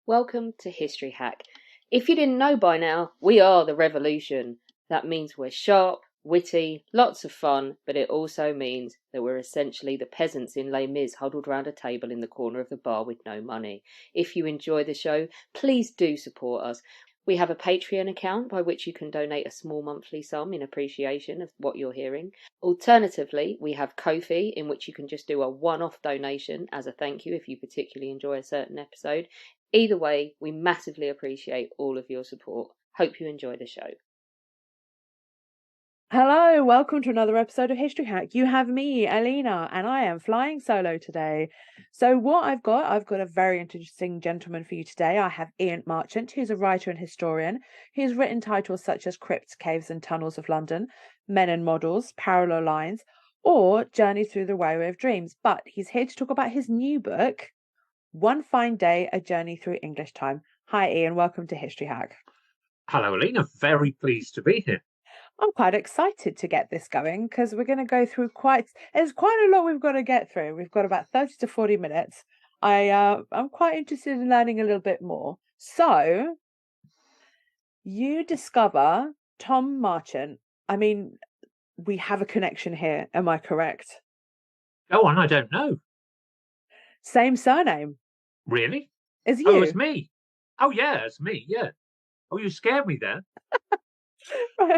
Welcome to History Hack. If you didn't know by now, we are the revolution. That means we're sharp, witty, lots of fun, but it also means that we're essentially the peasants in Les Mis huddled round a table in the corner of the bar with no money. If you enjoy the show, please do support us. We have a Patreon account by which you can donate a small monthly sum in appreciation of what you're hearing. Alternatively, we have Ko-fi, in which you can just do a one-off donation as a thank you if you particularly enjoy a certain episode. Either way, we massively appreciate all of your support. Hope you enjoy the show. Hello, welcome to another episode of History Hack. You have me, Alina, and I am flying solo today. So what I've got a very interesting gentleman for you today. I have Ian Marchant, who's a writer and historian. He's written titles such as Crypts, Caves and Tunnels of London, Men and Models, Parallel Lines, or Journey Through the Railway of Dreams. But he's here to talk about his new book, One Fine Day, A Journey Through English Time. Hi, Ian. Welcome to History Hack. Hello, Alina. Very pleased to be here. I'm quite excited to get this going because we're going to go through there's quite a lot we've got to get through. We've got about 30 to 40 minutes. I'm quite interested in learning a little bit more. So you discover Tom Marchant. I mean, we have a connection here. Am I correct? Go on, I don't know. Same surname. Really? As you? Oh, it's me. Oh, yeah, it's me, yeah. Oh, you scared me there.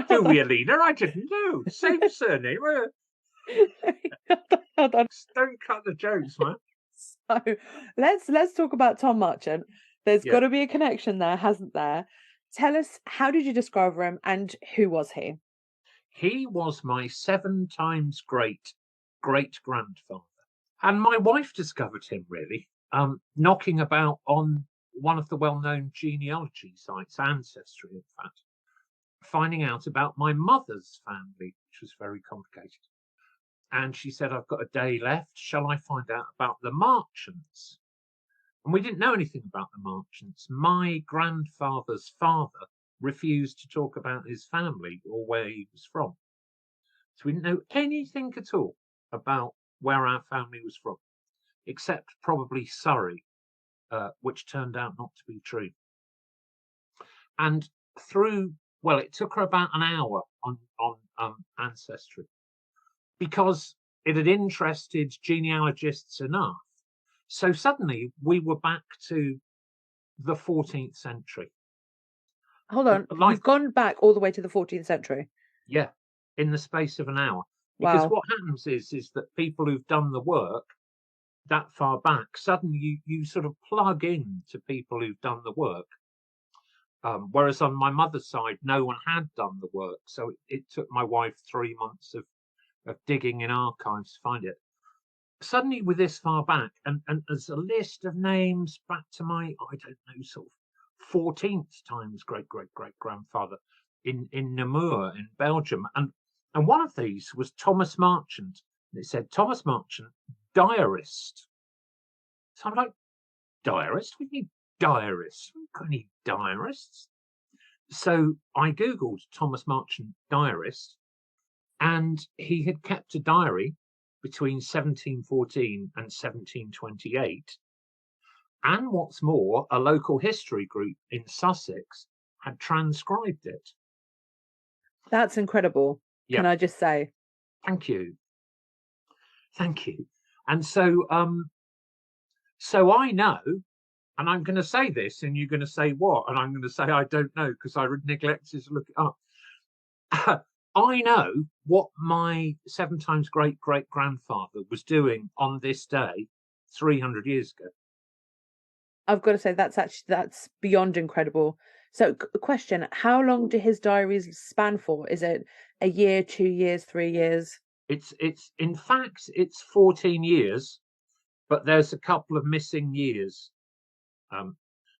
Do we, Alina? I didn't know. Same surname. Hold on. Don't cut the jokes, man. So let's talk about Tom Marchant. There's got to be a connection there, hasn't there? Tell us, how did you discover him and who was he? He was my 7 times great-grandfather. And my wife discovered him, really, knocking about on one of the well-known genealogy sites, Ancestry, in fact, finding out about my mother's family, which was very complicated. And she said, I've got a day left. Shall I find out about the Marchants? And we didn't know anything about the Marchants. My grandfather's father refused to talk about his family or where he was from. So we didn't know anything at all about where our family was from, except probably Surrey, which turned out not to be true. And it took her about an hour on Ancestry, because it had interested genealogists enough. So suddenly we were back to the 14th century. Hold on, you've gone back all the way to the 14th century? Yeah, in the space of an hour. Because what happens is that people who've done the work that far back, suddenly you sort of plug in to people who've done the work. Whereas on my mother's side, no one had done the work. So it took my wife 3 months of digging in archives to find it. Suddenly, with this far back, and there's a list of names back to my, I don't know, sort of 14th times great-great-great-grandfather in Namur in Belgium. And one of these was Thomas Marchant. And it said, Thomas Marchant, diarist. So I'm like, diarist? What do you mean diarist? We haven't got any diarists. So I Googled Thomas Marchant diarist, and he had kept a diary between 1714 and 1728. And what's more, a local history group in Sussex had transcribed it. That's incredible. Yeah. Can I just say? Thank you. Thank you. And so, so I know, and I'm going to say this, and you're going to say what? And I'm going to say I don't know because I neglected to look it up. I know what my 7 times great-great-grandfather was doing on this day 300 years ago. I've got to say that's beyond incredible. So, question: how long do his diaries span for? Is it a year, 2 years, 3 years? It's in fact it's 14 years, but there's a couple of missing years.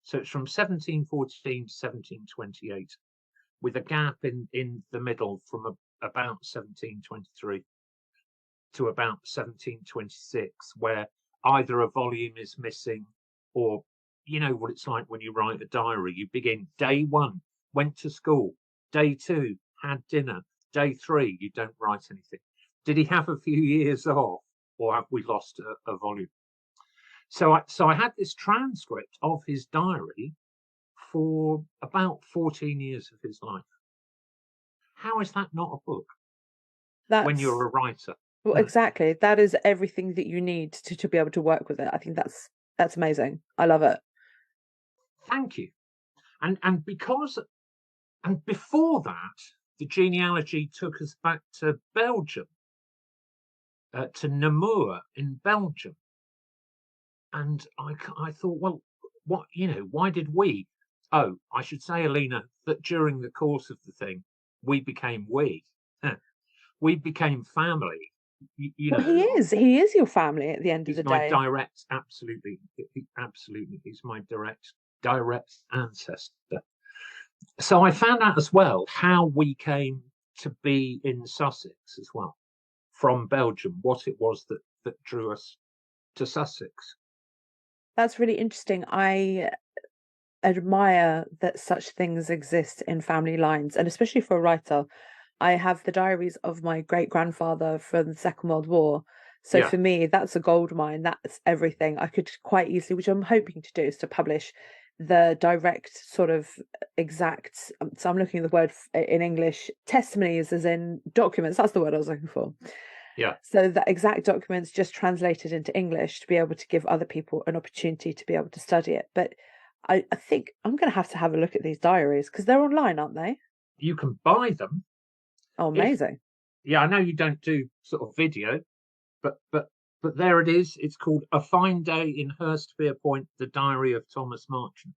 So it's from 1714 to 1728. With a gap in the middle from about 1723 to about 1726, where either a volume is missing, or you know what it's like when you write a diary. You begin day 1, went to school. Day 2, had dinner. Day 3, you don't write anything. Did he have a few years off, or have we lost a volume? So I had this transcript of his diary for about 14 years of his life. How is that not a book when you're a writer? Well, exactly. That is everything that you need to be able to work with it. I think that's amazing. I love it. Thank you. And before that, the genealogy took us back to Belgium, to Namur in Belgium. And I thought, well, why did we? Oh, I should say, Alina, that during the course of the thing, we became we became family. Well, he is your family at the end of the day. He's my direct, absolutely, he's my direct ancestor. So I found out as well how we came to be in Sussex as well, from Belgium, what it was that drew us to Sussex. That's really interesting. I admire that such things exist in family lines, and especially for a writer. I have the diaries of my great grandfather from the Second World War. So for me, that's a gold mine. That's everything. I could quite easily, which I'm hoping to do, is to publish the direct sort of exact. So I'm looking at the word in English, testimonies, as in documents. That's the word I was looking for. Yeah. So the exact documents just translated into English to be able to give other people an opportunity to be able to study it. But I think I'm going to have a look at these diaries because they're online, aren't they? You can buy them. Oh, amazing. Yeah, I know you don't do sort of video, but there it is. It's called A Fine Day in Hurstpierpoint, The Diary of Thomas Marchant,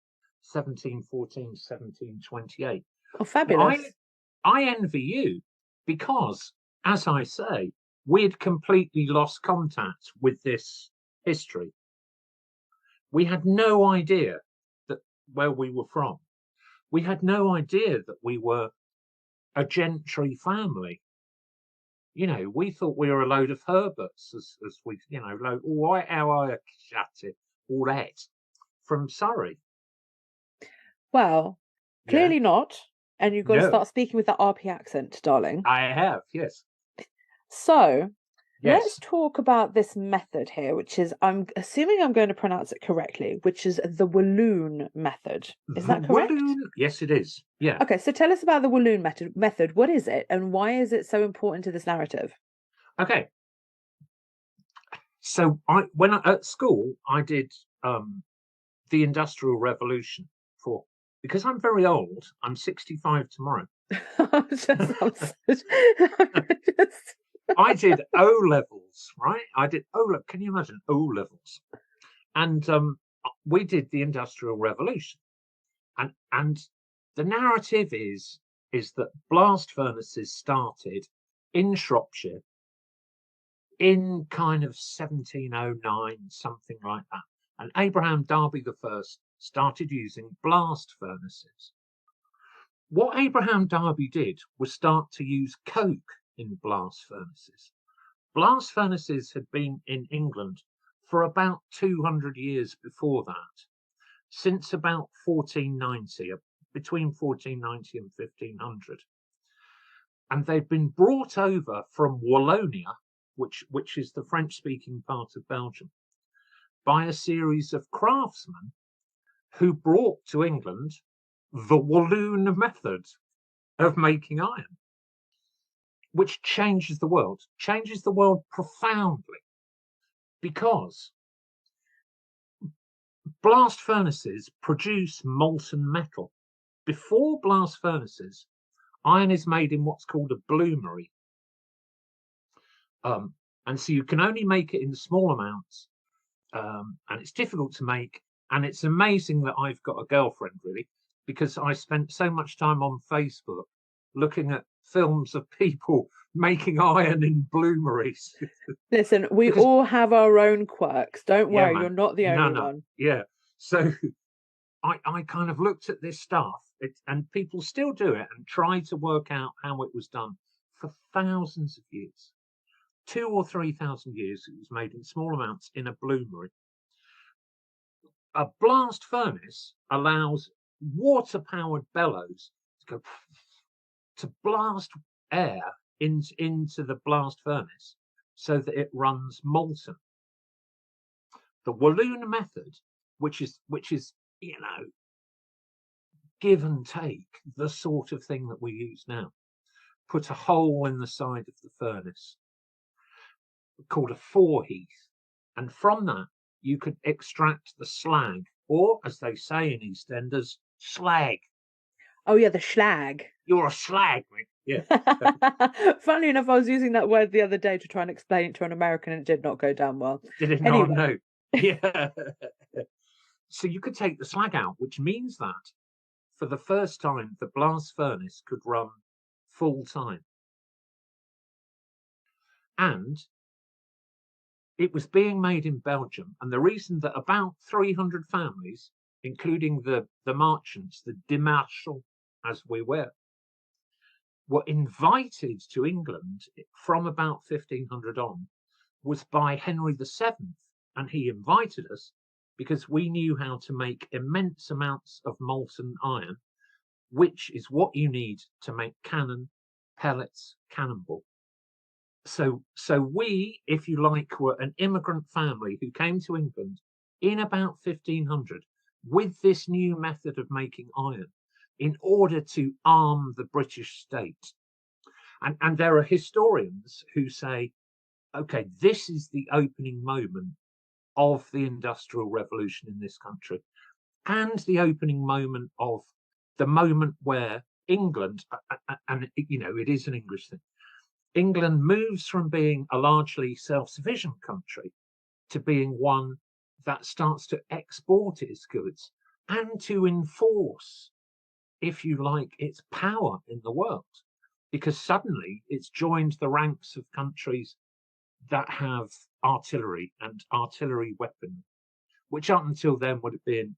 1714-1728. Oh, fabulous. I envy you because, as I say, we'd completely lost contact with this history. We had no idea that where we were from. We had no idea that we were a gentry family. We thought we were a load of Herberts, as we, white our chatted, all that from Surrey. Well, clearly not. And you've got to start speaking with that RP accent, darling. I have, yes. So let's talk about this method here, which is, I'm assuming I'm going to pronounce it correctly, which is the Walloon method. Is that correct? Walloon? Yes, it is. Yeah. Okay, so tell us about the Walloon method. What is it, and why is it so important to this narrative? Okay. So at school, I did the Industrial Revolution because I'm very old. I'm 65 tomorrow. I did O levels, right? I did O. Can you imagine O levels? And we did the Industrial Revolution, and the narrative is that blast furnaces started in Shropshire in kind of 1709, something like that. And Abraham Darby I started using blast furnaces. What Abraham Darby did was start to use coke in blast furnaces. Blast furnaces had been in England for about 200 years before that, since about 1490, between 1490 and 1500. And they'd been brought over from Wallonia, which is the French-speaking part of Belgium, by a series of craftsmen who brought to England the Walloon method of making iron, which changes the world profoundly, because blast furnaces produce molten metal. Before blast furnaces, iron is made in what's called a bloomery. And so you can only make it in small amounts, and it's difficult to make. And it's amazing that I've got a girlfriend, really, because I spent so much time on Facebook looking at films of people making iron in bloomeries. Listen, we all have our own quirks. Don't worry, you're not the only one. Yeah. So I kind of looked at this stuff, and people still do it and try to work out how it was done for thousands of years. 2,000 or 3,000 years it was made in small amounts in a bloomery. A blast furnace allows water-powered bellows to blast air into the blast furnace so that it runs molten. The Walloon method, which is give and take, the sort of thing that we use now, put a hole in the side of the furnace called a foreheath, and from that you could extract the slag, or as they say in EastEnders, slag. Oh yeah, the slag. You're a slag, mate. Yeah. Funnily enough, I was using that word the other day to try and explain it to an American, and it did not go down well. Did it Anyway. not? No. Yeah. So you could take the slag out, which means that for the first time, the blast furnace could run full time. And it was being made in Belgium. And the reason that about 300 families, including the Marchants, the de Marchant as we were invited to England from about 1500 on, was by Henry VII. And he invited us because we knew how to make immense amounts of molten iron, which is what you need to make cannon, pellets, cannonball. So we, if you like, were an immigrant family who came to England in about 1500 with this new method of making iron in order to arm the British state. And there are historians who say, okay, this is the opening moment of the Industrial Revolution in this country, and the opening moment of the moment where England, and it is an English thing, England moves from being a largely self-sufficient country to being one that starts to export its goods and to enforce, if you like, its power in the world, because suddenly it's joined the ranks of countries that have artillery and artillery weaponry, which up until then would have been,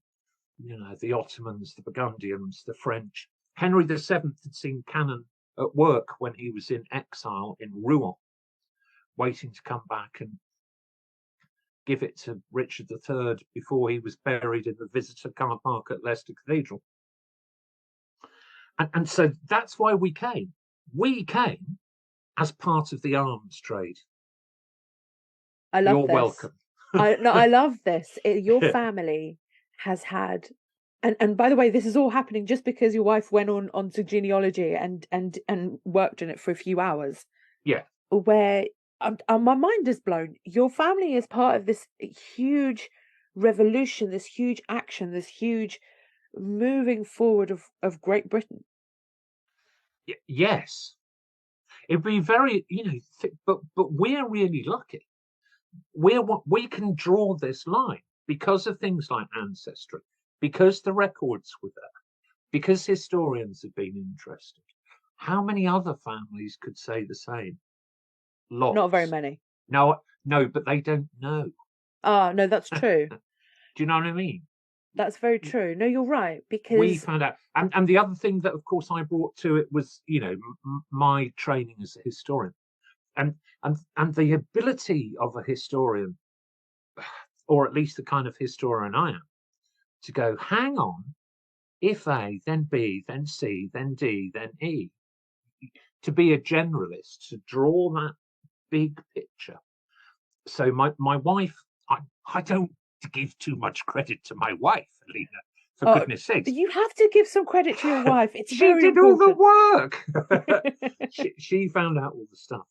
the Ottomans, the Burgundians, the French. Henry VII had seen cannon at work when he was in exile in Rouen, waiting to come back and give it to Richard III before he was buried in the visitor car park at Leicester Cathedral. And so that's why we came. We came as part of the arms trade. I love You're this. welcome. I love this. Your family has had, and by the way, this is all happening just because your wife went onto genealogy and worked in it for a few hours. Yeah. Where my mind is blown. Your family is part of this huge revolution, this huge action, this huge moving forward of Great Britain. Yes. It'd be very, but we're really lucky. We can draw this line because of things like ancestry, because the records were there, because historians have been interested. How many other families could say the same? Lots. Not very many. No, but they don't know. Ah, no, that's true. Do you know what I mean? That's very true. No, you're right, because we found out. And the other thing that, of course, I brought to it was, my training as a historian, and the ability of a historian, or at least the kind of historian I am, to go, hang on, if A, then B, then C, then D, then E, to be a generalist, to draw that big picture. So my wife, I don't give too much credit to my wife, Alina, for goodness sakes. You have to give some credit to your wife. It's she very did important. all the work. she found out all the stuff.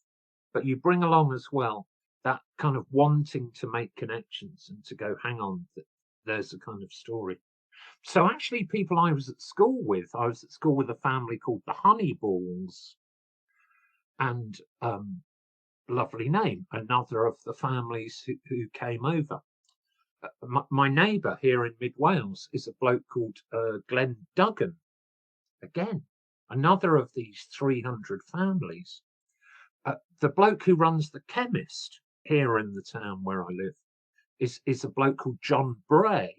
But you bring along as well that kind of wanting to make connections and to go, hang on, there's a kind of story. So actually, people I was at school with a family called the Honeyballs, and lovely name, another of the families who came over. My neighbour here in Mid Wales is a bloke called Glenn Duggan. Again, another of these 300 families. The bloke who runs the chemist here in the town where I live is a bloke called John Bray.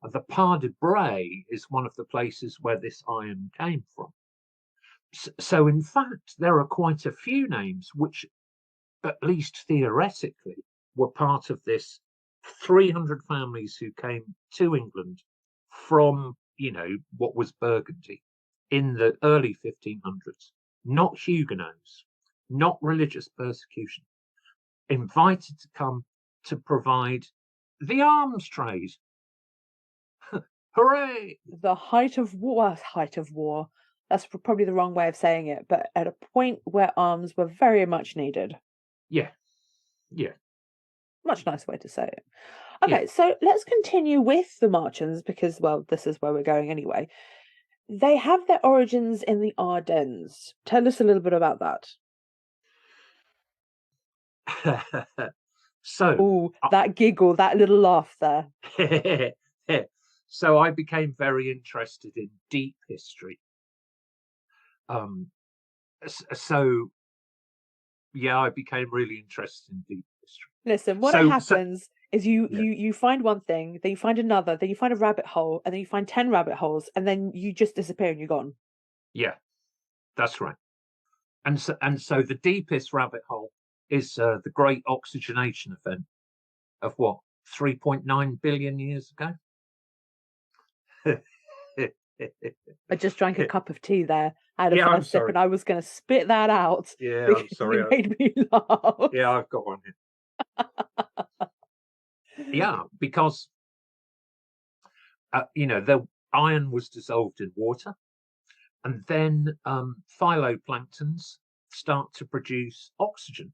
And the Pas de Bray is one of the places where this iron came from. So in fact, there are quite a few names which, at least theoretically, were part of this 300 families who came to England from, what was Burgundy in the early 1500s. Not Huguenots, not religious persecution, invited to come to provide the arms trade. Hooray! The height of war. That's probably the wrong way of saying it, but at a point where arms were very much needed. Yeah. Much nicer way to say it. Okay, so let's continue with the Marchands because, well, this is where we're going anyway. They have their origins in the Ardennes. Tell us a little bit about Yeah. So, ooh, that giggle, that little laugh there. So I became very interested in deep history. So yeah, I became really interested in deep history. Listen, what happens is you find one thing, then you find another, then you find a rabbit hole, and then you find 10 rabbit holes, and then you just disappear and you're gone. Yeah, that's right. And so the deepest rabbit hole is the Great Oxygenation Event of what, 3.9 billion years ago. I just drank a cup of tea there. I had a I'm first sip, sorry. and I was going to spit that out. Yeah, because I'm sorry. You made me laugh. Yeah, I've got one here. Yeah, because the iron was dissolved in water, and then phytoplanktons start to produce oxygen,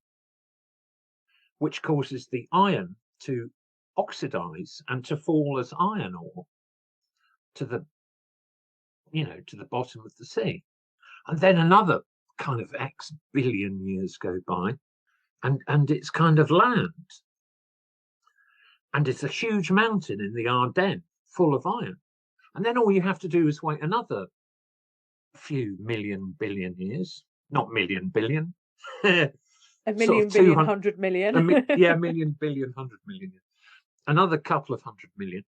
which causes the iron to oxidize and to fall as iron ore to the bottom of the sea. And then another kind of X billion years go by, and it's kind of land. And it's a huge mountain in the Ardennes full of iron. And then all you have to do is wait another few billion years, not million, billion. A million, billion, 100 million. Million, billion, 100 million. Another couple of 100 million.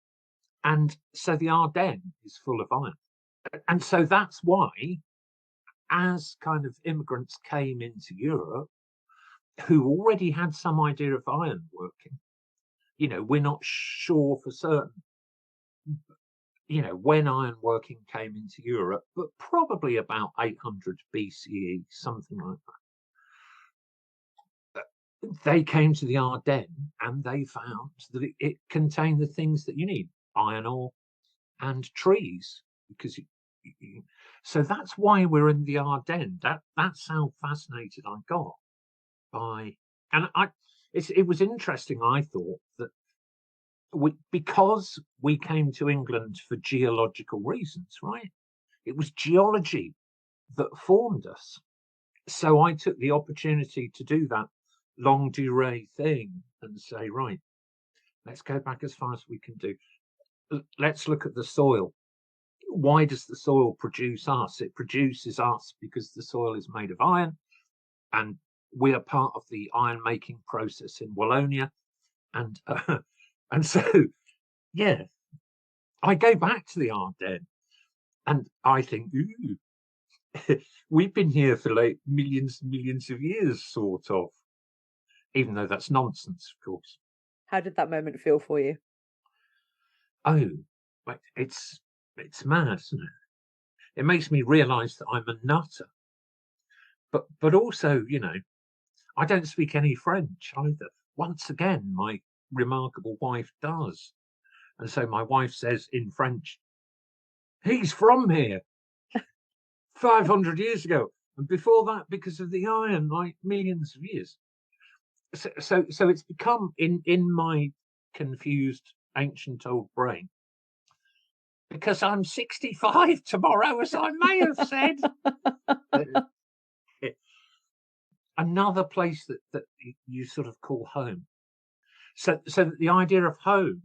And so the Ardennes is full of iron. And so that's why, as kind of immigrants came into Europe, who already had some idea of iron working, we're not sure for certain, when iron working came into Europe, but probably about 800 BCE, something like that. They came to the Ardennes and they found that it contained the things that you need, iron ore and trees, because so that's why we're in the Ardennes. That's how fascinated I got by, and it was interesting. I thought that because we came to England for geological reasons, right? It was geology that formed us. So I took the opportunity to do that longue durée thing and say, right, let's go back as far as we can do. Let's look at the soil. Why does the soil produce us? It produces us because the soil is made of iron, and we are part of the iron making process in Wallonia. And so, yeah, I go back to the Ardennes and I think, ooh, we've been here for like millions and millions of years, sort of, even though that's nonsense, of course. How did that moment feel for you? Oh, it's mad, isn't it? It makes me realise that I'm a nutter. But also, I don't speak any French either. Once again, my remarkable wife does. And so my wife says in French, he's from here 500 years ago. And before that, because of the iron, like millions of years. So it's become in my confused ancient old brain, because I'm 65 tomorrow, as I may have said. Another place that you sort of call home. So the idea of home,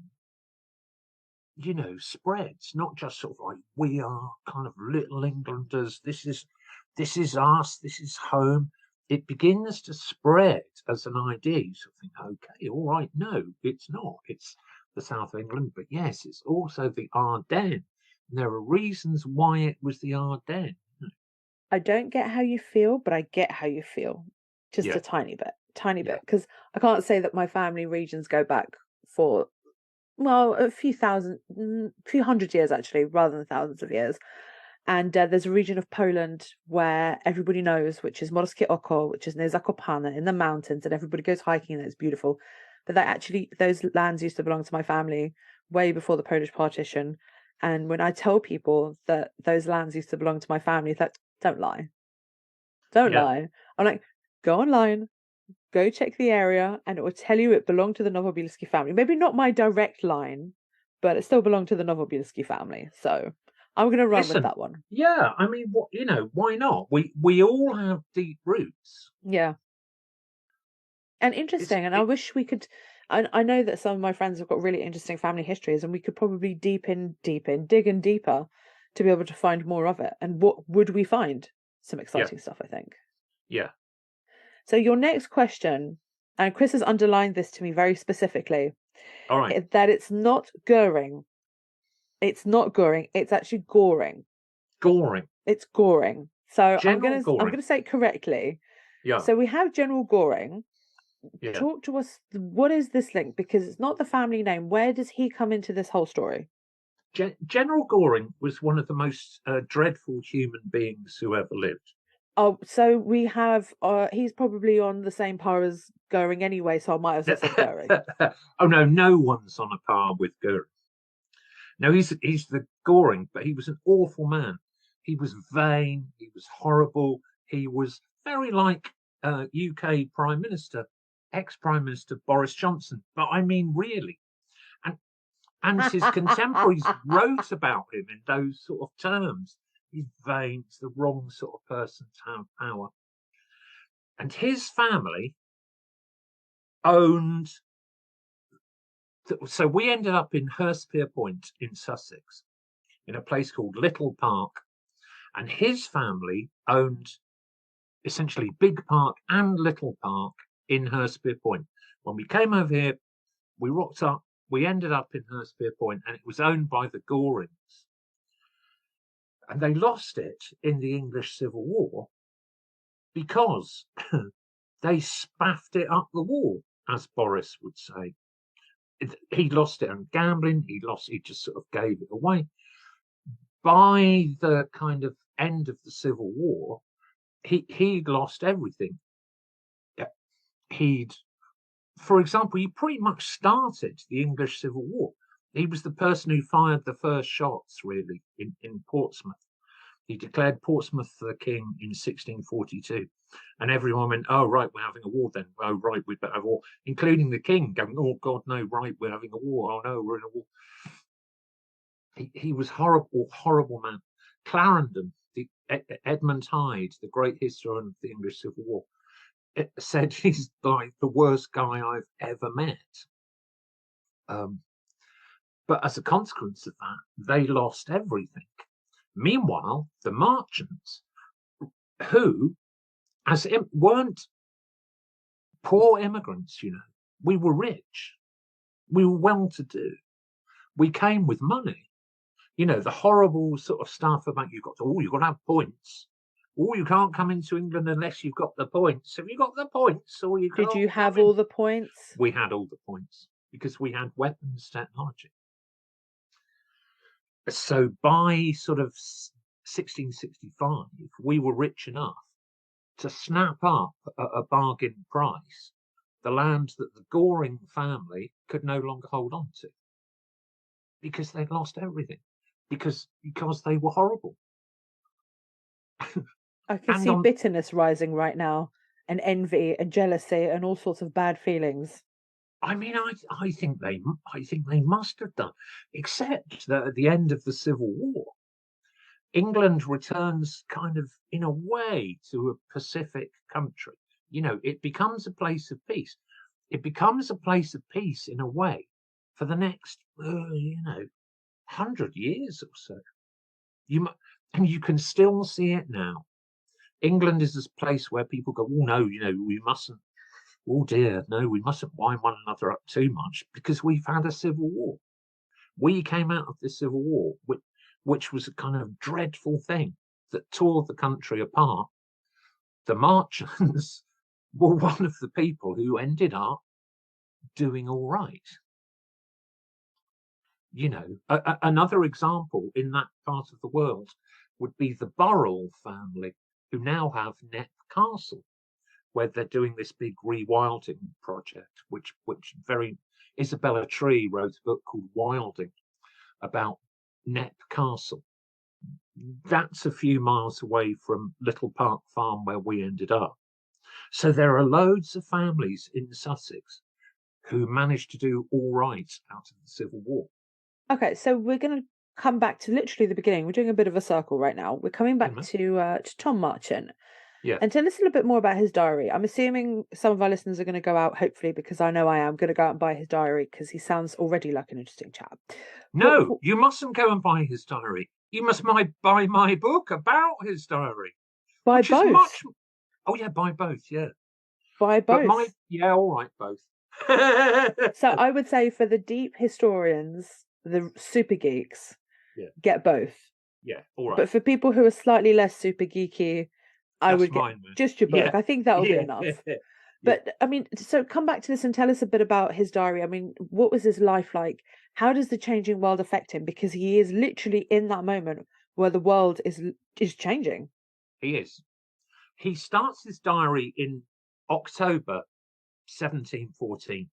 spreads, not just sort of like we are kind of little Englanders. This is us. This is home. It begins to spread as an idea. You sort of think, okay, all right, no, it's not. It's the south of England, but yes, it's also the Ardennes. And there are reasons why it was the Ardennes. I don't get how you feel, but I get how you feel. Just a tiny bit, because I can't say that my family regions go back for, well, a few hundred years actually, rather than thousands of years. And there's a region of Poland where everybody knows, which is Morskie Oko, which is near Zakopane in the mountains, and everybody goes hiking and it's beautiful. but that actually those lands used to belong to my family way before the Polish partition. And when I tell people that those lands used to belong to my family, it's like, don't lie. Don't lie. I'm like, go online, go check the area, and it will tell you it belonged to the Nowobilski family. Maybe not my direct line, but it still belonged to the Nowobilski family. So I'm going to run with that one. Yeah, I mean, what, you know, why not? We all have deep roots. Yeah. And interesting, and I wish we could. I know that some of my friends have got really interesting family histories, and we could probably dig in deeper to be able to find more of it. And what would we find? Some exciting stuff, I think. Yeah. So your next question, and Chris has underlined this to me very specifically. All right. That it's not Goring. It's not Goring. It's actually Goring. Goring. It's Goring. So General I'm gonna say it correctly. Yeah. So we have General Goring. Yeah. Talk to us. What is this link? Because it's not the family name. Where does he come into this whole story? General Goring was one of the most dreadful human beings who ever lived. Oh, so we have. He's probably on the same par as Goring anyway. So I might as well say Goring. Oh no, no one's on a par with Goring. No, he's the Goring, but he was an awful man. He was vain. He was horrible. He was very like UK Prime Minister, ex-Prime Minister Boris Johnson. But I mean, really. And his contemporaries wrote about him in those sort of terms. He's vain. He's the wrong sort of person to have power. And his family owned. So we ended up in Hurstpier Point in Sussex, in a place called Little Park. And his family owned essentially Big Park and Little Park in Hurstpier Point. When we came over here, we rocked up, we ended up in Hurstpier Point, and it was owned by the Gorings. And they lost it in the English Civil War because they spaffed it up the wall, as Boris would say. He lost it on gambling, he just sort of gave it away. By the kind of end of the Civil War, he'd lost everything. For example, he pretty much started the English Civil War. He was the person who fired the first shots, really, in Portsmouth. He declared Portsmouth for the king in 1642. And everyone went, oh, right, we're having a war then. Oh, right, we better have a war. Including the king going, oh, God, no, right, we're having a war. Oh, no, we're in a war. He was horrible, horrible man. Clarendon, Edmund Hyde, the great historian of the English Civil War, said he's like the worst guy I've ever met. But as a consequence of that, they lost everything. Meanwhile, the Marchants, who weren't poor immigrants, you know, we were rich, we were well-to-do, we came with money. You know, the horrible sort of stuff about you've got to have points. Oh, you can't come into England unless you've got the points. Have you got the points? Or you Did you have all the points? We had all the points because we had weapons technology. So by sort of 1665, we were rich enough to snap up at a bargain price the land that the Goring family could no longer hold on to because they'd lost everything, because they were horrible. I can see bitterness rising right now, and envy and jealousy and all sorts of bad feelings. I mean, I think they must have done, except that at the end of the Civil War, England returns kind of in a way to a Pacific country. You know, it becomes a place of peace. It becomes a place of peace in a way for the next, 100 years or so. And you can still see it now. England is this place where people go, oh no, we mustn't. Oh dear, no, we mustn't wind one another up too much because we've had a civil war. We came out of this civil war, which was a kind of dreadful thing that tore the country apart. The Marchants were one of the people who ended up doing all right. You know, another example in that part of the world would be the Burrell family, who now have Knepp Castle. where they're doing this big rewilding project, which Isabella Tree wrote a book called Wilding about Knepp Castle. That's a few miles away from Little Park Farm where we ended up. So there are loads of families in Sussex who managed to do all right out of the Civil War. Okay, so we're going to come back to literally the beginning. We're doing a bit of a circle right now. We're coming back to Tom Marchant. Yeah. And tell us a little bit more about his diary. I'm assuming some of our listeners are going to go out, hopefully, because I know I am going to go out and buy his diary because he sounds already like an interesting chap. No, you mustn't go and buy his diary. You must buy my book about his diary. Buy both. Oh yeah, buy both. Yeah, buy both. All right, both. So I would say for the deep historians, the super geeks, get both. Yeah, all right. But for people who are slightly less super geeky, I would get just your book. I think that will be enough. But I mean, so come back to this and tell us a bit about his diary. I mean, what was his life like? How does the changing world affect him? Because he is literally in that moment where the world is changing. He is. He starts his diary in October 1714,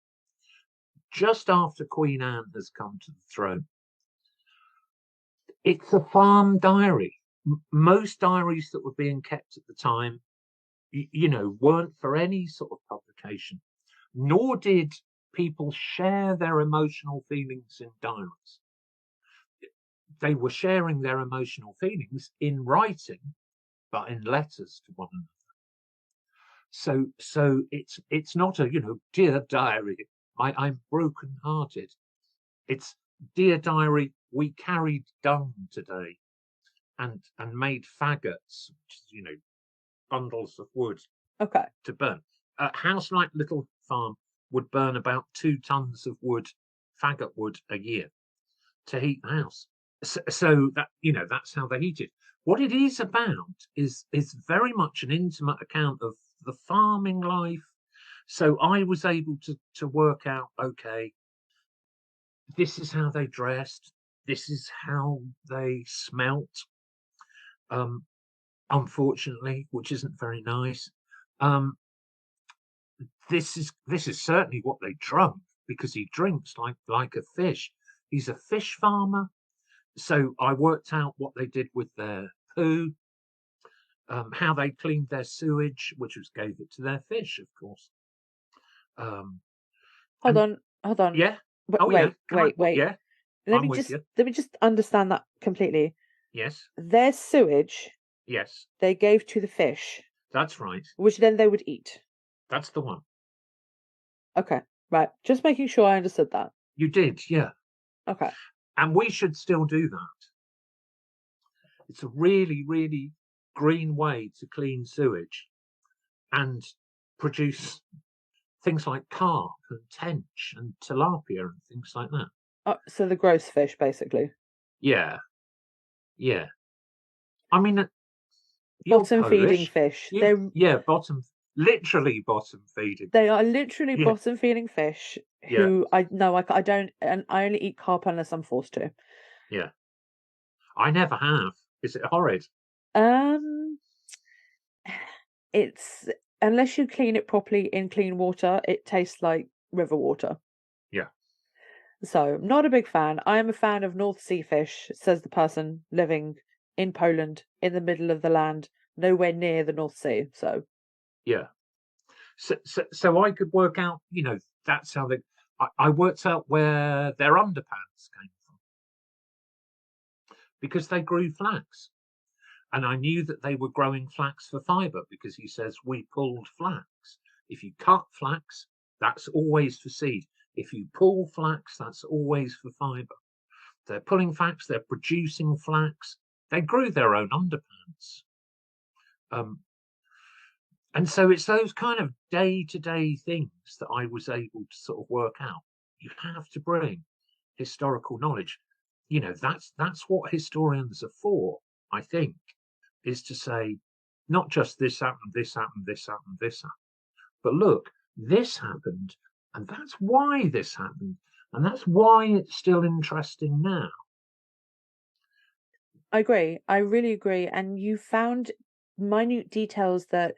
just after Queen Anne has come to the throne. It's a farm diary. Most diaries that were being kept at the time, weren't for any sort of publication, nor did people share their emotional feelings in diaries. They were sharing their emotional feelings in writing, but in letters to one another. So it's not a, dear diary, I'm broken-hearted. It's, dear diary, we carried dung today and made faggots, bundles of wood to burn. A house like Little Farm would burn about 2 tons of wood, faggot wood, a year to heat the house. So that, that's how they heated. What it is about is very much an intimate account of the farming life. So I was able to work out, okay, this is how they dressed, this is how they smelt, unfortunately, which isn't very nice. This is certainly what they drunk, because he drinks like a fish. He's a fish farmer. So I worked out what they did with their poo, how they cleaned their sewage, which gave it to their fish, of course. Hold on. Yeah. Wait. Yeah. Let me just understand that completely. Yes. Their sewage. Yes. They gave to the fish. That's right. Which then they would eat. That's the one. Okay. Right. Just making sure I understood that. You did, yeah. Okay. And we should still do that. It's a really, really green way to clean sewage and produce things like carp and tench and tilapia and things like that. Oh, so the gross fish, basically. Yeah. Yeah. I mean, bottom feeding fish. Literally bottom feeding. They are literally bottom feeding fish who I don't, and I only eat carp unless I'm forced to. Yeah. I never have. Is it horrid? It's, unless you clean it properly in clean water, it tastes like river water. Yeah. So, not a big fan. I am a fan of North Sea fish, says the person living in Poland, in the middle of the land, nowhere near the North Sea. So, yeah. So I could work out, that's how I worked out where their underpants came from, because they grew flax. And I knew that they were growing flax for fibre, because he says we pulled flax. If you cut flax, that's always for seed. If you pull flax, that's always for fibre. They're pulling flax, they're producing flax. They grew their own underpants. And so it's those kind of day-to-day things that I was able to sort of work out. You have to bring historical knowledge. That's what historians are for, I think, is to say, not just this happened, this happened, this happened, this happened, but look, this happened, and that's why this happened, and that's why it's still interesting now. I agree. I really agree. And you found minute details that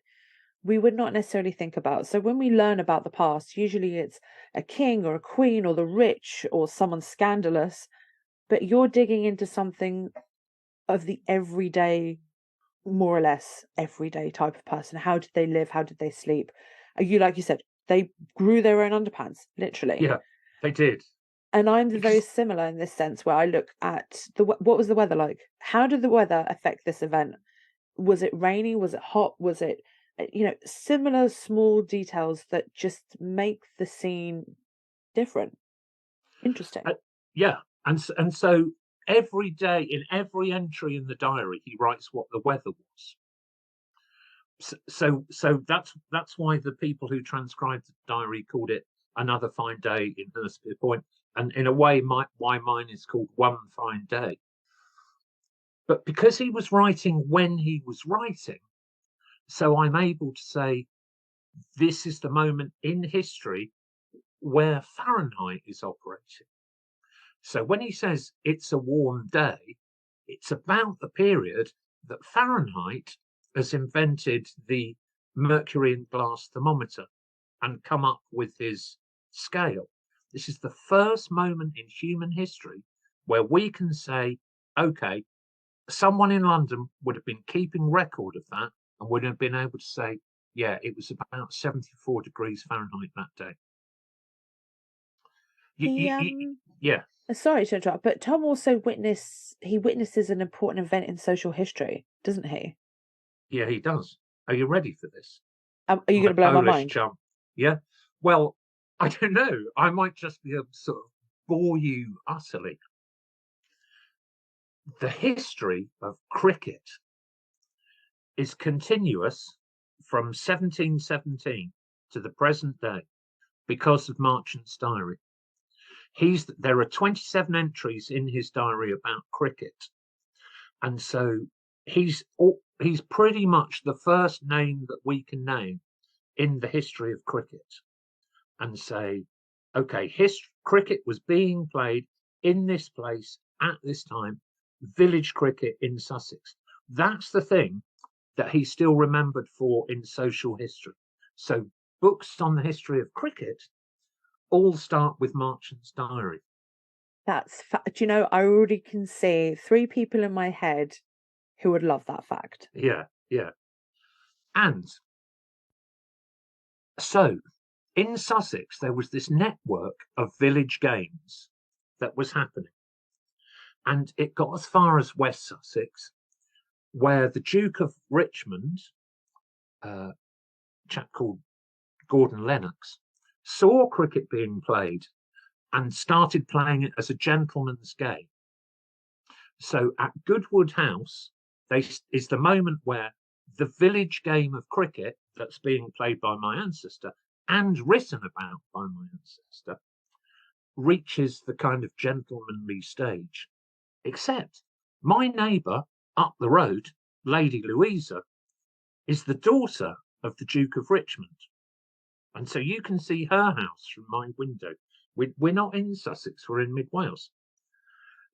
we would not necessarily think about. So when we learn about the past, usually it's a king or a queen or the rich or someone scandalous, but you're digging into something of the everyday, more or less everyday type of person. How did they live? How did they sleep? You, like you said, they grew their own underpants, literally. Yeah, they did. And I'm very Because similar in this sense, where I look at what was the weather like? How did the weather affect this event? Was it rainy? Was it hot? Was it, similar small details that just make the scene different. Interesting. yeah, and so every day in every entry in the diary, he writes what the weather was. So that's why the people who transcribed the diary called it Another Fine Day in Hurstpere Point, and in a way, why mine is called One Fine Day. But because he was writing when he was writing, so I'm able to say this is the moment in history where Fahrenheit is operating. So when he says it's a warm day, it's about the period that Fahrenheit has invented the mercury in glass thermometer and come up with his scale. This is the first moment in human history where we can say, okay, someone in London would have been keeping record of that and would have been able to say, yeah, it was about 74 degrees Fahrenheit that day. Yeah. Sorry to interrupt, but Tom also witnesses an important event in social history, doesn't he? Yeah, he does. Are you ready for this? Are you going to blow my mind? Chum. Yeah. Well, I don't know. I might just be able to sort of bore you utterly. The history of cricket is continuous from 1717 to the present day because of Marchant's diary. There are 27 entries in his diary about cricket, and so he's pretty much the first name that we can name in the history of cricket and say, okay, cricket was being played in this place at this time, village cricket in Sussex. That's the thing that he's still remembered for in social history. So books on the history of cricket all start with Marchant's diary. That's fact. I already can see 3 people in my head who would love that fact. Yeah. And so in Sussex, there was this network of village games that was happening. And it got as far as West Sussex, where the Duke of Richmond, a chap called Gordon Lennox, saw cricket being played and started playing it as a gentleman's game. So at Goodwood House, is the moment where the village game of cricket that's being played by my ancestor and written about by my ancestor reaches the kind of gentlemanly stage. Except my neighbour up the road, Lady Louisa, is the daughter of the Duke of Richmond. And so you can see her house from my window. We're not in Sussex, we're in Mid Wales.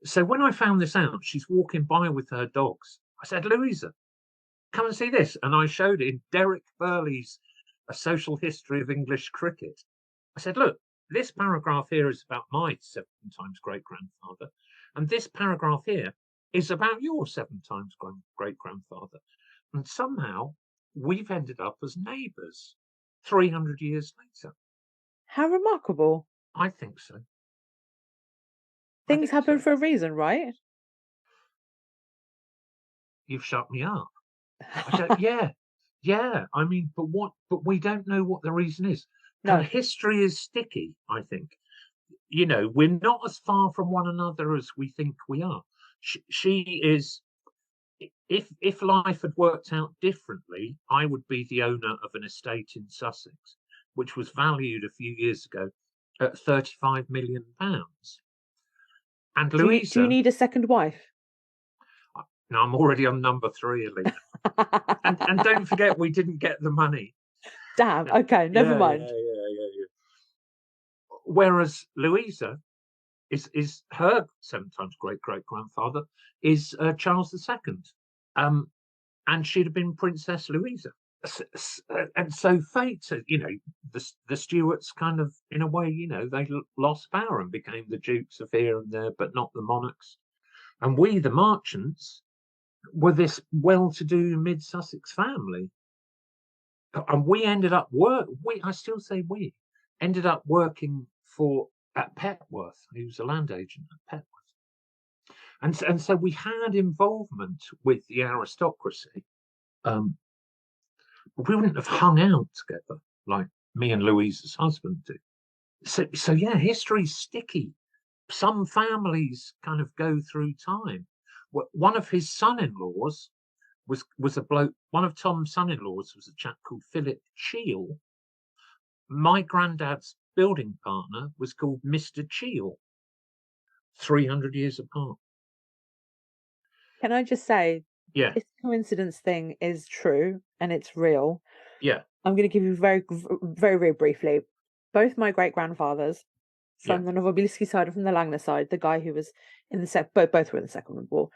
So when I found this out, she's walking by with her dogs. I said, Louisa, come and see this. And I showed it in Derek Burley's A Social History of English Cricket. I said, look, this paragraph here is about my 7 times great-grandfather. And this paragraph here is about your 7 times great-grandfather. And somehow we've ended up as neighbours 300 years later. How remarkable. I think so. Things happen for a reason, right? You've shut me up. I said, yeah. I mean, but we don't know what the reason is. No. History is sticky, I think. We're not as far from one another as we think we are. She is, if life had worked out differently, I would be the owner of an estate in Sussex, which was valued a few years ago at £35 million. And Louisa, do you need a second wife? No, I'm already on number 3, Alina. and don't forget, we didn't get the money. Damn. Okay, never mind. Yeah. Whereas Louisa is her 7 times great-great-grandfather is Charles II, and she'd have been Princess Louisa. And so fate, the Stuarts kind of, in a way, they lost power and became the Dukes of here and there, but not the monarchs. And we, the Marchants, were this well-to-do mid-Sussex family. And we ended up I still say we ended up working at Petworth. He was a land agent at Petworth, and so we had involvement with the aristocracy. We wouldn't have hung out together like me and Louisa's husband do. So yeah, history's sticky. Some families kind of go through time. One of his son-in-laws was a bloke. One of Tom's son-in-laws was a chap called Philip Cheel. My granddad's building partner was called Mr. Cheel. 300 years apart. Can I just say, yeah, this coincidence thing is true and it's real. Yeah. I'm going to give you very, very, very briefly. Both my great-grandfathers, from the Nowobilski side and from the Langner side, the guy who was in the both were in the Second World War.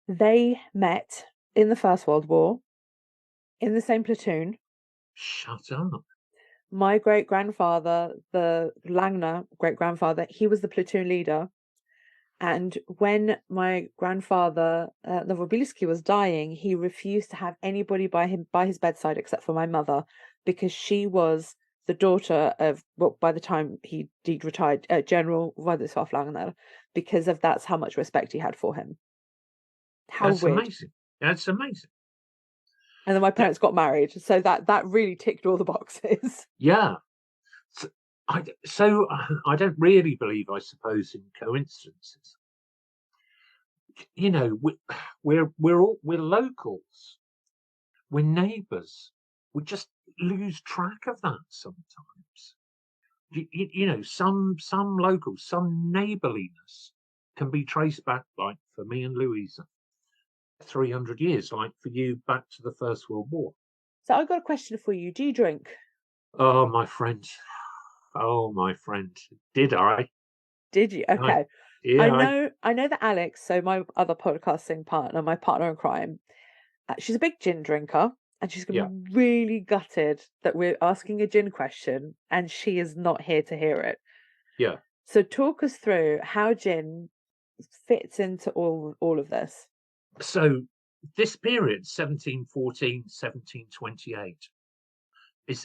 They met in the First World War in the same platoon. Shut up. My great-grandfather, the Langner great-grandfather, he was the platoon leader. And when my grandfather, Nowobilski, was dying, he refused to have anybody by his bedside except for my mother, because she was the daughter of, well, by the time he'd retired, General Władysław Langner, because of that's how much respect he had for him. That's weird. Amazing. That's amazing. And then my parents got married, so that really ticked all the boxes. Yeah. So I don't really believe, I suppose, in coincidences. We're locals. We're neighbours. We just lose track of that sometimes. Some locals, some neighbourliness can be traced back, like for me and Louisa, 300 years, like for you, back to the First World War. So I've got a question for you. Do you drink? Oh, my friend. Did I? Did you? Okay. I know that Alex, so my other podcasting partner, my partner in crime, she's a big gin drinker, and she's going to be really gutted that we're asking a gin question and she is not here to hear it. Yeah. So talk us through how gin fits into all of this. So this period, 1714, 1728,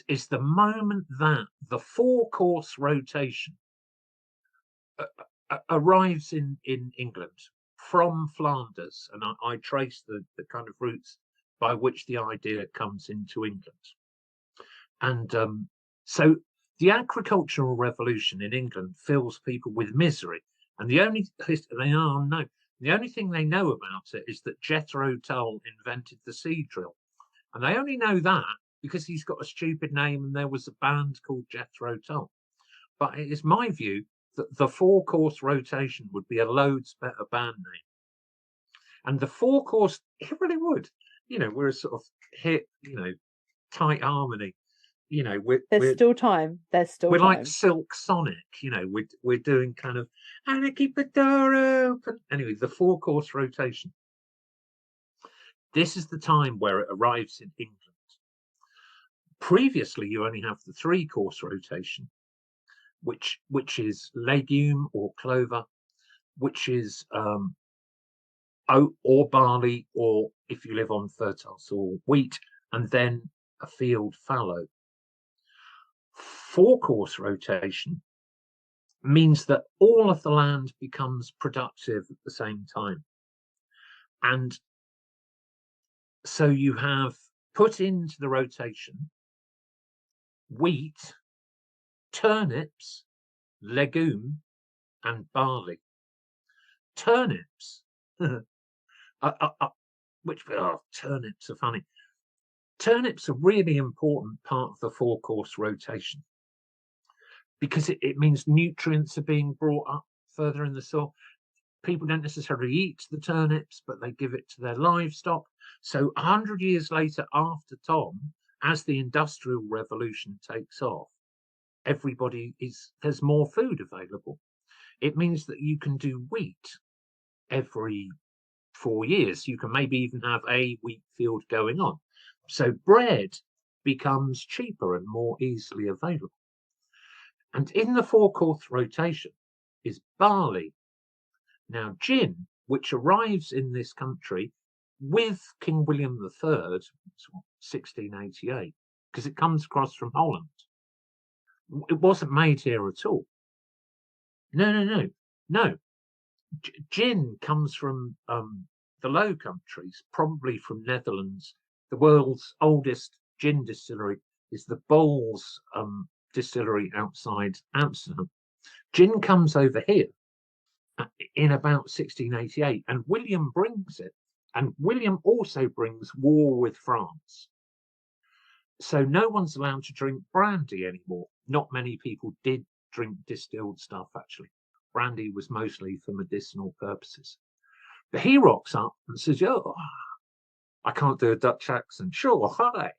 is the moment that the 4-course rotation arrives in England from Flanders, and I trace the kind of routes by which the idea comes into England. And so the agricultural revolution in England fills people with misery, and the only thing they know about it is that Jethro Tull invented the seed drill, and they only know that because he's got a stupid name and there was a band called Jethro Tull. But it is my view that the 4-course rotation would be a loads better band name. And the 4-course, it really would. We're a sort of hit, tight harmony. There's still time. We're like Silk Sonic, we're doing kind of, and I keep the door open. Anyway, the 4-course rotation. This is the time where it arrives in England. Previously, you only have the 3-course rotation, which is legume or clover, which is oat or barley, or if you live on fertile soil, wheat, and then a field fallow. 4-course rotation means that all of the land becomes productive at the same time. And so you have put into the rotation wheat, turnips, legume, and barley. Turnips, turnips are funny. Turnips are a really important part of the 4-course rotation because it means nutrients are being brought up further in the soil. People don't necessarily eat the turnips, but they give it to their livestock. So 100 years later, after Tom, as the Industrial Revolution takes off, there's more food available. It means that you can do wheat every 4 years. You can maybe even have a wheat field going on. So bread becomes cheaper and more easily available. And in the four-course rotation is barley. Now, gin, which arrives in this country with King William III, 1688, because it comes across from Holland. It wasn't made here at all. No. Gin comes from the Low Countries, probably from Netherlands. The world's oldest gin distillery is the Bols distillery outside Amsterdam. Gin comes over here in about 1688, and William brings it. And William also brings war with France. So no one's allowed to drink brandy anymore. Not many people did drink distilled stuff, actually. Brandy was mostly for medicinal purposes. But he rocks up and says, "Oh, I can't do a Dutch accent. Sure, hi.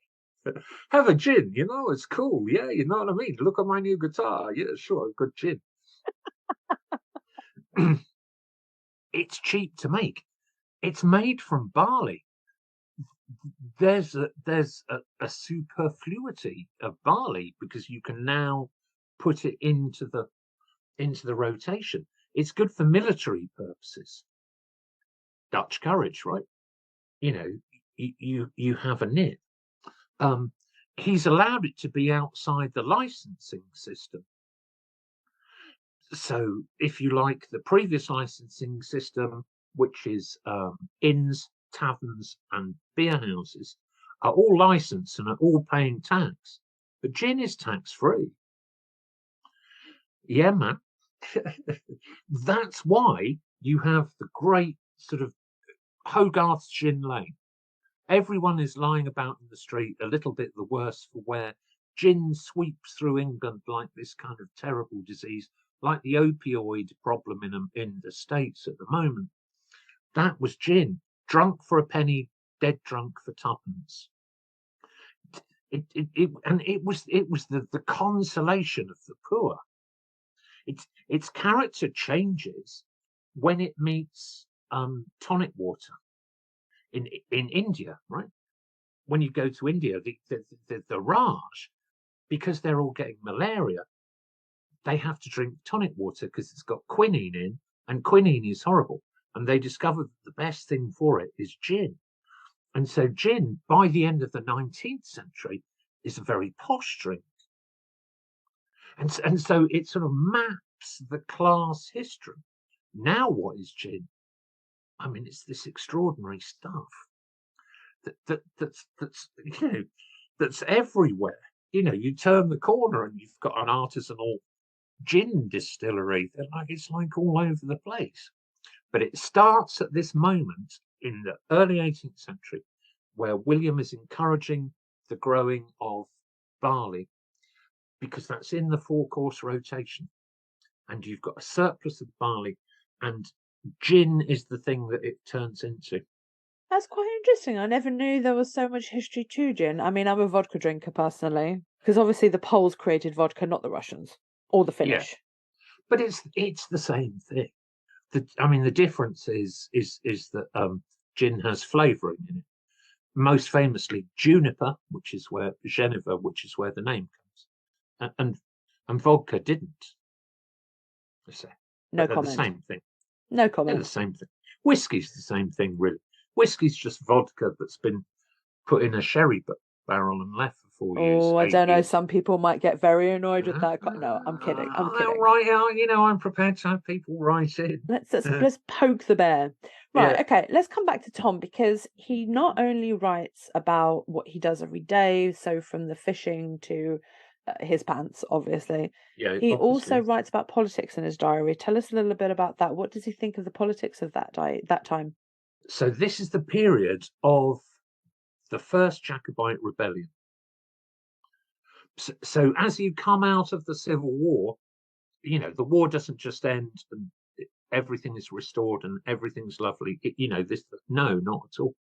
Have a gin, it's cool. Yeah, you know what I mean? Look at my new guitar. Yeah, sure, good gin." It's cheap to make. It's made from barley. There's a superfluity of barley because you can now put it into the rotation. It's good for military purposes. Dutch courage, right? You have a nip. He's allowed it to be outside the licensing system. So if you like, the previous licensing system, which is inns, taverns and beer houses, are all licensed and are all paying tax. But gin is tax-free. Yeah, man. That's why you have the great sort of Hogarth's Gin Lane. Everyone is lying about in the street a little bit the worse for wear. Gin sweeps through England like this kind of terrible disease, like the opioid problem in the States at the moment. That was gin, drunk for a penny, dead drunk for tuppence. It was the consolation of the poor. Its character changes when it meets tonic water in India, right? When you go to India, the Raj, because they're all getting malaria, they have to drink tonic water because it's got quinine in, and quinine is horrible. And they discovered that the best thing for it is gin. And so gin, by the end of the 19th century, is a very posh drink. And so it sort of maps the class history. Now what is gin? I mean, it's this extraordinary stuff that's everywhere. You turn the corner and you've got an artisanal gin distillery. It's like all over the place. But it starts at this moment in the early 18th century where William is encouraging the growing of barley because that's in the four-course rotation. And you've got a surplus of barley, and gin is the thing that it turns into. That's quite interesting. I never knew there was so much history to gin. I mean, I'm a vodka drinker personally, because obviously the Poles created vodka, not the Russians or the Finnish. Yeah. But it's the same thing. The difference is that gin has flavouring in it. Most famously, juniper, which is where Geneva, which is where the name comes, and vodka didn't. No comment. The same thing. No comment. They're the same thing. Whiskey's the same thing, really. Whiskey's just vodka that's been put in a sherry barrel and left for 4 years. Oh, I don't know. Some people might get very annoyed with that. No, I'm kidding. I'm kidding. Right, I'm prepared to have people write in. Let's poke the bear. Right, Yeah. okay. Let's come back to Tom because he not only writes about what he does every day, so from the fishing to his pants, obviously. Yeah. He also writes about politics in his diary. Tell us a little bit about that. What does he think of the politics of that time? So this is the period of the first Jacobite rebellion. So as you come out of the Civil War, the war doesn't just end and everything is restored and everything's lovely. No, not at all.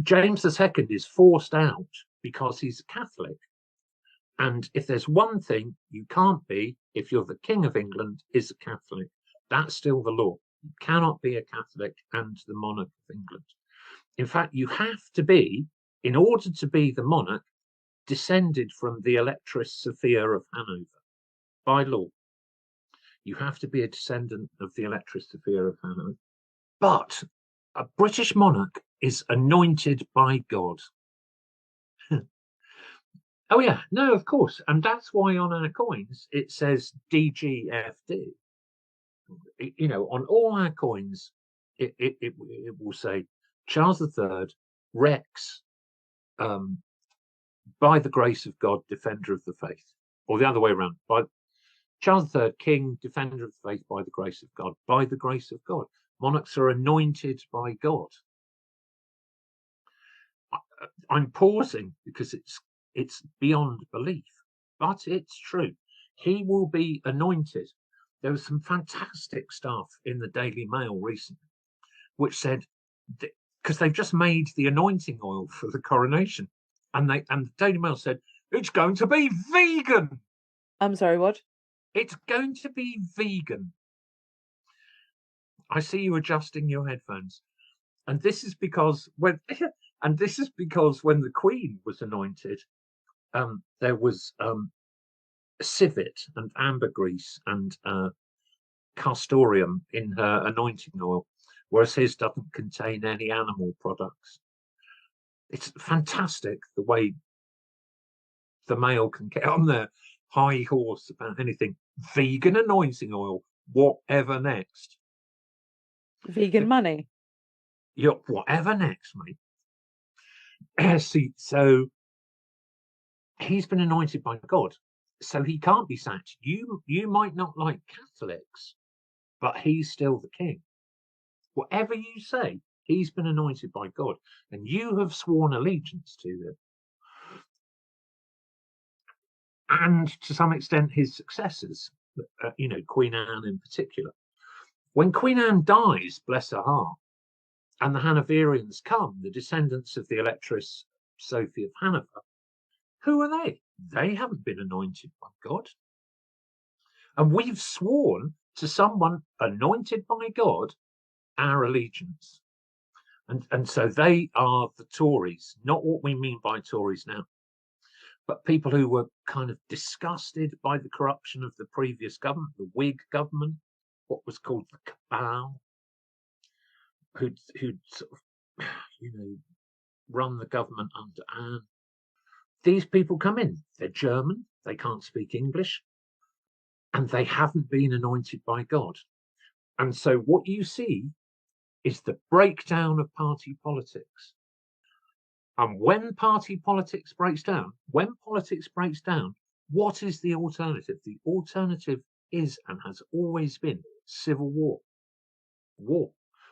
James II is forced out because he's a Catholic. And if there's one thing you can't be, if you're the King of England, is a Catholic. That's still the law. You cannot be a Catholic and the monarch of England. In fact, you have to be in order to be the monarch, descended from the Electress Sophia of Hanover by law. You have to be a descendant of the Electress Sophia of Hanover. But a British monarch is anointed by God. Oh, yeah, no, of course. And that's why on our coins it says DGFD. You know, on all our coins, it will say Charles III, Rex, by the grace of God, defender of the faith. Or the other way around. By Charles III, King, defender of the faith by the grace of God. By the grace of God. Monarchs are anointed by God. I'm pausing because it's beyond belief, but it's true. He will be anointed. There was some fantastic stuff in the Daily Mail recently, which said, because they've just made the anointing oil for the coronation, and the Daily Mail said it's going to be vegan. I'm sorry, what? It's going to be vegan. I see you adjusting your headphones, and this is because when when the Queen was anointed, there was civet and ambergris and castoreum in her anointing oil, whereas his doesn't contain any animal products. It's fantastic the way the Mail can get on their high horse about anything. Vegan anointing oil, whatever next. Vegan money. Yeah, whatever next, mate. See, so he's been anointed by God, so he can't be sacked. You might not like Catholics, but he's still the king. Whatever you say, he's been anointed by God, and you have sworn allegiance to him. And to some extent, his successors, Queen Anne in particular. When Queen Anne dies, bless her heart, and the Hanoverians come, the descendants of the Electress Sophie of Hanover, who are they? They haven't been anointed by God. And we've sworn to someone anointed by God our allegiance. And so they are the Tories, not what we mean by Tories now, but people who were kind of disgusted by the corruption of the previous government, the Whig government, what was called the cabal, who'd sort of, run the government under Anne. These people come in, they're German, they can't speak English, and they haven't been anointed by God. And so what you see is the breakdown of party politics. And when party politics breaks down, what is the alternative? The alternative is and has always been civil war.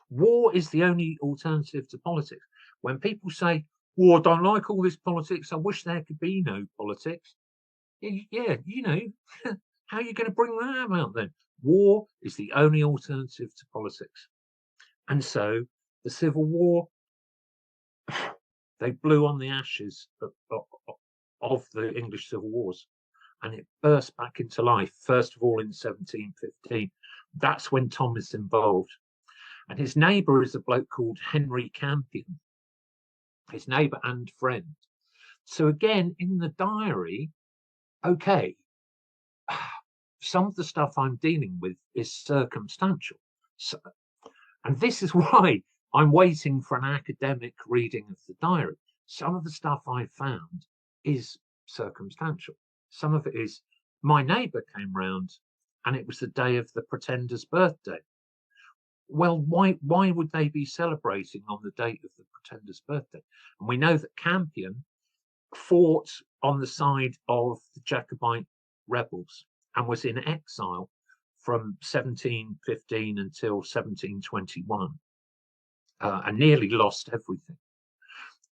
War is the only alternative to politics. When people say, "Well, I don't like all this politics, I wish there could be no politics." Yeah, how are you going to bring that about then? War is the only alternative to politics. And so the Civil War, they blew on the ashes of the English Civil Wars, and it burst back into life, first of all in 1715. That's when Tom is involved. And his neighbour is a bloke called Henry Campion, his neighbour and friend. So again, in the diary, okay, some of the stuff I'm dealing with is circumstantial. And this is why I'm waiting for an academic reading of the diary. Some of the stuff I found is circumstantial. Some of it is my neighbour came round and it was the day of the Pretender's birthday. Well, why would they be celebrating on the date of the Pretender's birthday? And we know that Campion fought on the side of the Jacobite rebels and was in exile from 1715 until 1721, and nearly lost everything.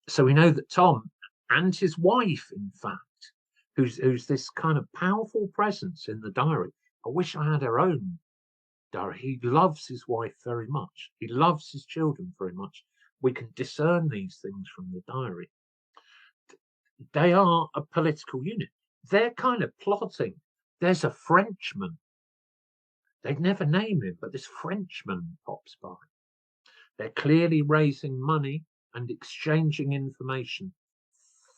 So we know that Tom and his wife, in fact, who's this kind of powerful presence in the diary. I wish I had her own diary. He loves his wife very much. He loves his children very much. We can discern these things from the diary. They are a political unit. They're kind of plotting. There's a Frenchman. They'd never name him, but this Frenchman pops by. They're clearly raising money and exchanging information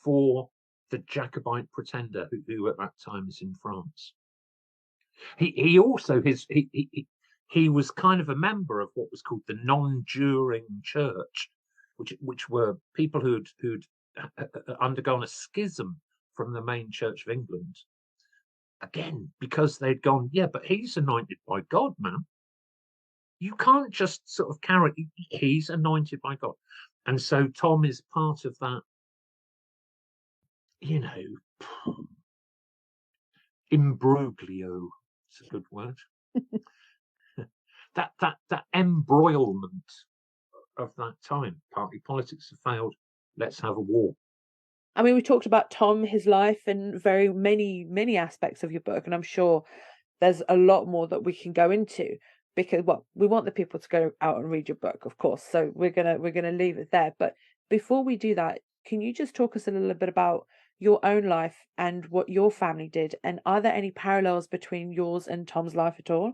for the Jacobite pretender who at that time is in France. He also he was kind of a member of what was called the non-juring church, which were people who'd undergone a schism from the main Church of England. Again, because they'd gone, yeah, but he's anointed by God, man. You can't just sort of carry. He's anointed by God, and so Tom is part of that. You know, imbroglio. It's a good word. that embroilment of that time. Partly politics have failed. Let's have a war. I mean, we talked about Tom, his life, and very many aspects of your book, and I'm sure there's a lot more that we can go into because, well, we want the people to go out and read your book, of course. So we're gonna leave it there. But before we do that, can you just talk us a little bit about your own life and what your family did, and are there any parallels between yours and Tom's life at all?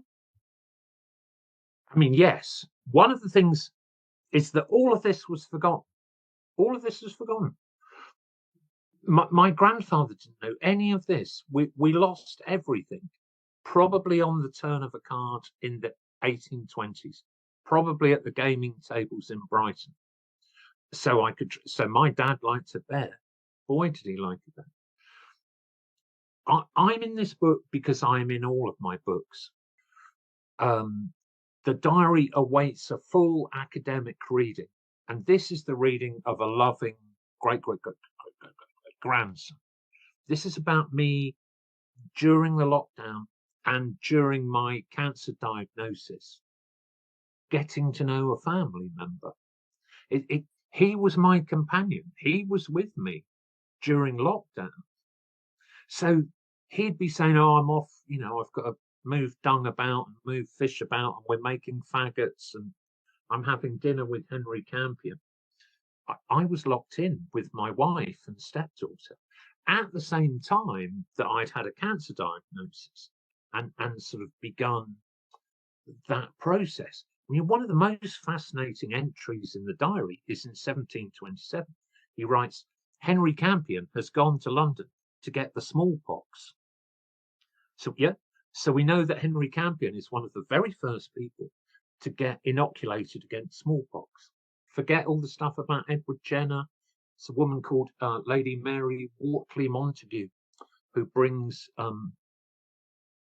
I mean, yes. One of the things is that all of this was forgotten. All of this was forgotten. My grandfather didn't know any of this. We lost everything, probably on the turn of a card in the 1820s, probably at the gaming tables in Brighton. So my dad liked a bear. Boy, did he like a bear. I'm in this book because I'm in all of my books. The diary awaits a full academic reading, and this is the reading of a loving great grandson. This is about me during the lockdown and during my cancer diagnosis, getting to know a family member. He was my companion. He was with me during lockdown. So he'd be saying, "Oh, I'm off. You know, I've got to move dung about and move fish about, and we're making faggots, and I'm having dinner with Henry Campion." I was locked in with my wife and stepdaughter at the same time that I'd had a cancer diagnosis and sort of begun that process. I mean, one of the most fascinating entries in the diary is in 1727. He writes, "Henry Campion has gone to London to get the smallpox." So, yeah, so we know that Henry Campion is one of the very first people to get inoculated against smallpox. Forget all the stuff about Edward Jenner. It's a woman called Lady Mary Wortley Montagu who brings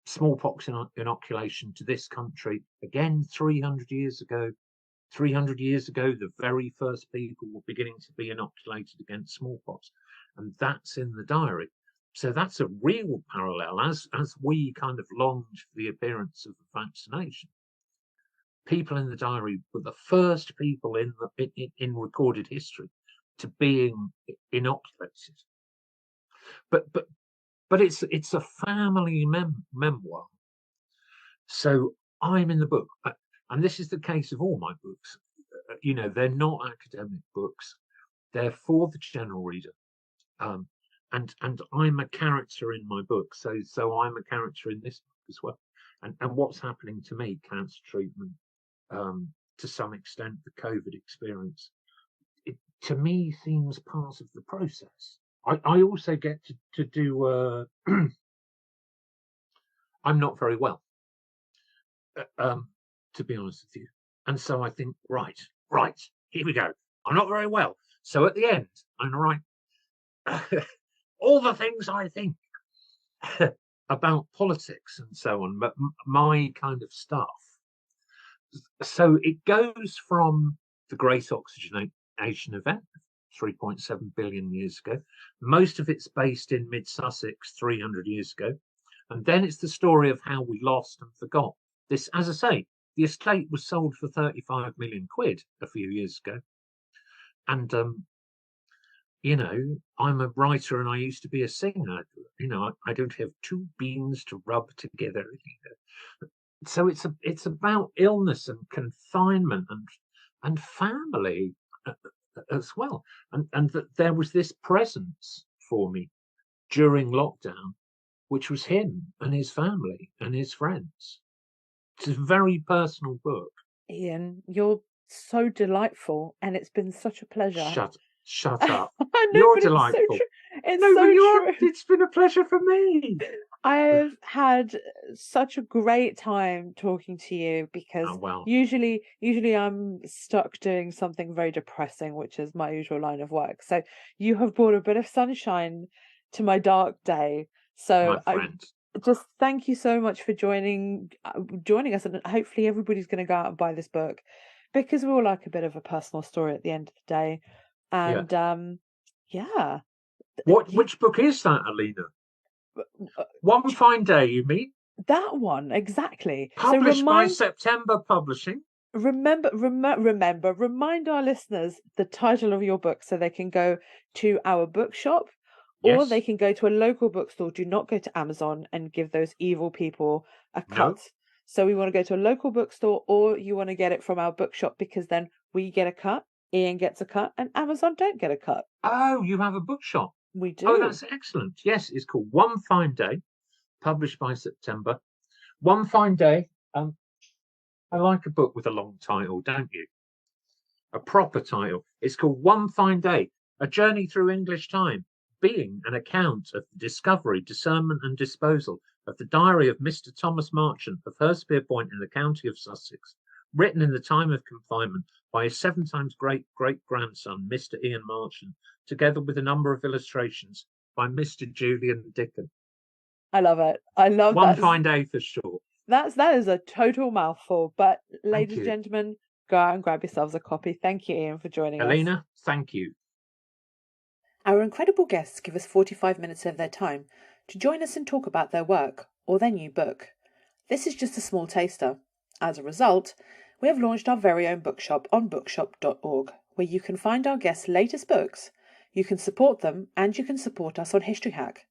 smallpox inoculation to this country again 300 years ago. 300 years ago, the very first people were beginning to be inoculated against smallpox, and that's in the diary. So that's a real parallel. As we kind of longed for the appearance of the vaccination, people in the diary were the first people in recorded history to being inoculated. But it's a family memoir. So I'm in the book, and this is the case of all my books. You know, they're not academic books; they're for the general reader. And I'm a character in my book, so I'm a character in this book as well. And what's happening to me, cancer treatment, to some extent, the COVID experience, it to me seems part of the process. I also get to do. I'm not very well, to be honest with you, and so I think, right, here we go. I'm not very well, so at the end, I'm right. All the things I think about politics and so on, but my kind of stuff. So it goes from the Great Oxygenation Event, 3.7 billion years ago. Most of it's based in mid-Sussex 300 years ago. And then it's the story of how we lost and forgot. This, as I say, the estate was sold for 35 million quid a few years ago. And you know, I'm a writer and I used to be a singer. You know, I don't have two beans to rub together. So it's about illness and confinement and family as well. And that there was this presence for me during lockdown, which was him and his family and his friends. It's a very personal book. Ian, you're so delightful, and it's been such a pleasure. Shut up. I know, You're but delightful. It's so true. It's no, so but true. it's been a pleasure for me. I've had such a great time talking to you because well. usually I'm stuck doing something very depressing, which is my usual line of work. So you have brought a bit of sunshine to my dark day. So My friend. just thank you so much for joining us, and hopefully everybody's going to go out and buy this book because we all like a bit of a personal story at the end of the day. And yeah. Which book is that, Alina? One Fine Day, you mean? That one, exactly. Published by September Publishing. Remind our listeners the title of your book so they can go to our bookshop or they can go to a local bookstore. Do not go to Amazon and give those evil people a cut. No. So we want to go to a local bookstore, or you want to get it from our bookshop, because then we get a cut, Ian gets a cut, and Amazon don't get a cut. Oh, you have a bookshop? We do. Oh, that's excellent. Yes, it's called One Fine Day, published by September. One Fine Day. I like a book with a long title, don't you? A proper title. It's called One Fine Day, A Journey Through English Time, being an account of the discovery, discernment and disposal of the diary of Mr. Thomas Marchant of Hurstpere Point in the county of Sussex, written in the time of confinement by his 7 times great-great-grandson, Mr. Ian Marchant, together with a number of illustrations by Mr. Julian Dickon. I love it. I love that. One Fine Day for sure. That is a total mouthful, but ladies and gentlemen, go out and grab yourselves a copy. Thank you, Ian, for joining us. Alina, thank you. Our incredible guests give us 45 minutes of their time to join us and talk about their work or their new book. This is just a small taster. As a result, we have launched our very own bookshop on bookshop.org, where you can find our guests' latest books, you can support them, and you can support us on History Hack.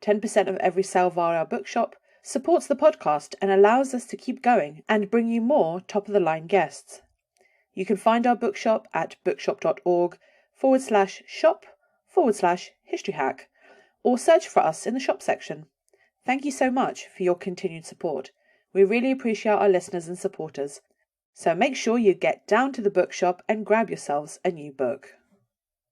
10% of every sale via our bookshop supports the podcast and allows us to keep going and bring you more top-of-the-line guests. You can find our bookshop at bookshop.org/shop/historyhack, or search for us in the shop section. Thank you so much for your continued support. We really appreciate our listeners and supporters. So make sure you get down to the bookshop and grab yourselves a new book.